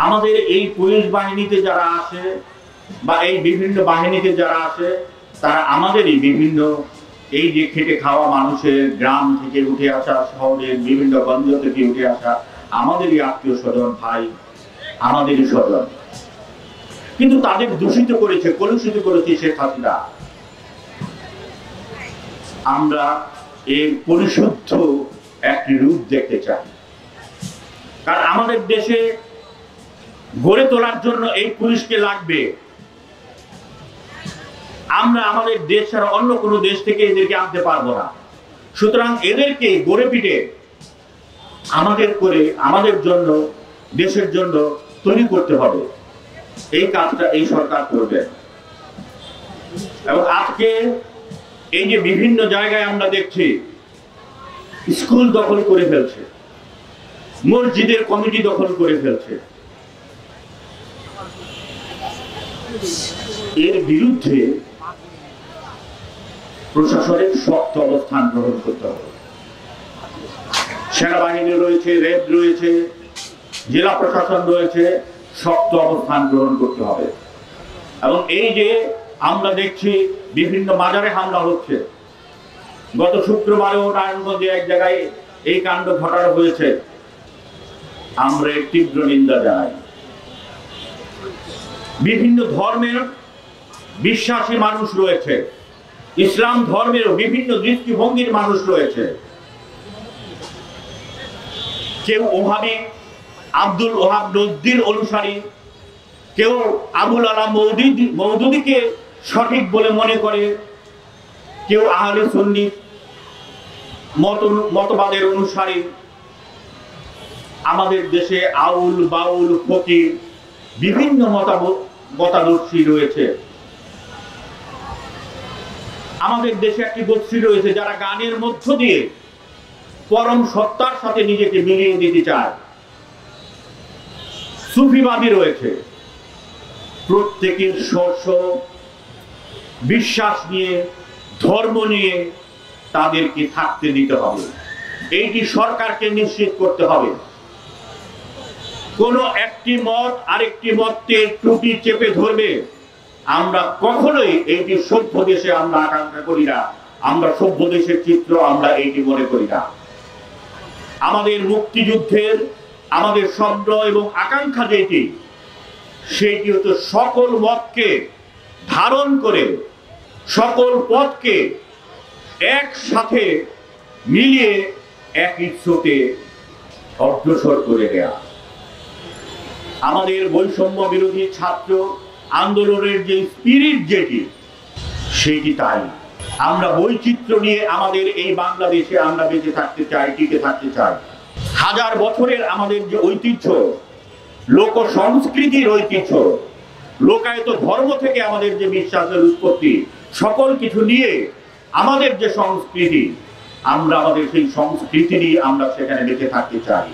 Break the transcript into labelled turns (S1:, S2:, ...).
S1: আমাদের এই পুলিশ বাহিনীতে যারা আছে বা এই বিভিন্ন বাহিনীতে যারা আছে তারা আমাদেরই বিভিন্ন এই যে খেটে খাওয়া মানুষের গ্রাম থেকে উঠে আসা, শহরের বিভিন্ন গঞ্জ থেকে উঠে আসা আমাদেরই আত্মীয় স্বজন, ভাই, আমাদেরই স্বজন। কিন্তু তাদের দূষিত করেছে, কলুষিত করেছে শেখ হাসিনা। আমরা এর পরিশুদ্ধ একটি রূপ দেখতে চাই। কারণ আমাদের দেশে গড়ে তোলার জন্য এই পুলিশকে লাগবে। আমরা আমাদের দেশ ছাড়া অন্য কোনো দেশ থেকে এদেরকে আনতে পারবো না। সুতরাং এদেরকে গড়ে পিটে আমাদের জন্য, দেশের জন্য তৈরি করতে হবে। এই কাজটা এই সরকার করবে। এবং আজকে এই যে বিভিন্ন জায়গায় আমরা দেখছি স্কুল দখল করে ফেলছে, মসজিদের কমিটি দখল করে ফেলছে, এর বিরুদ্ধে প্রশাসনের শক্ত অবস্থান গ্রহণ করতে হবে। সেনাবাহিনী রয়েছে, র্যাব রয়েছে, জেলা প্রশাসন রয়েছে, শক্ত অবস্থান গ্রহণ করতে হবে। এবং এই যে আমরা দেখছি বিভিন্ন মাজারে হামলা হচ্ছে, গত শুক্রবারেও নারায়ণগঞ্জে এক জায়গায় এই কাণ্ড ঘটানো হয়েছে, আমরা এর তীব্র নিন্দা জানাই। বিভিন্ন ধর্মের বিশ্বাসী মানুষ রয়েছে, ইসলাম ধর্মেরও বিভিন্ন দৃষ্টিভঙ্গির মানুষ রয়েছে। কেউ ওহাবী, আব্দুল ওহাব নজদীর অনুসারী, কেউ আবুল আলা মওদুদীকে সঠিক বলে মনে করে, কেউ আহলে সুন্নি মতবাদের অনুসারী। আমাদের দেশে আউল বাউল ফকির বিভিন্ন মতাদর্শী রয়েছে। আমাদের দেশে একটি গোষ্ঠী রয়েছে যারা গানের মধ্য দিয়ে পরম সত্তার সাথে নিজেকে মিলিয়ে দিতে চায়। সুফিবাদী রয়েছে। প্রত্যেকের স্ব বিশ্বাস নিয়ে, ধর্ম নিয়ে তাদেরকে থাকতে দিতে হবে। এইটি সরকারকে নিশ্চিত করতে হবে। কোন একটি মত আরেকটি মতকে টুপি চেপে ধরবে, আমরা কখনোই এইটি সভ্য দেশে আমরা আকাঙ্ক্ষা করি না। আমরা সভ্য দেশের চিত্র আমরা এইটি মনে করি না। আমাদের মুক্তিযুদ্ধের আমাদের স্বপ্ন এবং আকাঙ্ক্ষা যেটি, সেটি হচ্ছে সকল মতকে ধারণ করে সকল পথকে একসাথে মিলিয়ে একই স্রোতে অগ্রসর করে দেয়া। আমাদের বৈষম্য বিরোধী ছাত্র আন্দোলনের যে স্পিরিট যেটি, সেটি তাই। আমরা বৈচিত্র্য নিয়ে আমাদের এই বাংলাদেশে আমরা বেঁচে থাকতে চাই, টিকে থাকতে চাই। হাজার বছরের আমাদের যে ঐতিহ্য, লোক সংস্কৃতির ঐতিহ্য, লোকায়ত ধর্ম থেকে আমাদের যে বিশ্বাসের উৎপত্তি, সকল কিছু নিয়ে আমাদের যে সংস্কৃতি, আমরা আমাদের সেই সংস্কৃতি নিয়ে আমরা সেখানে বেঁচে থাকতে চাই।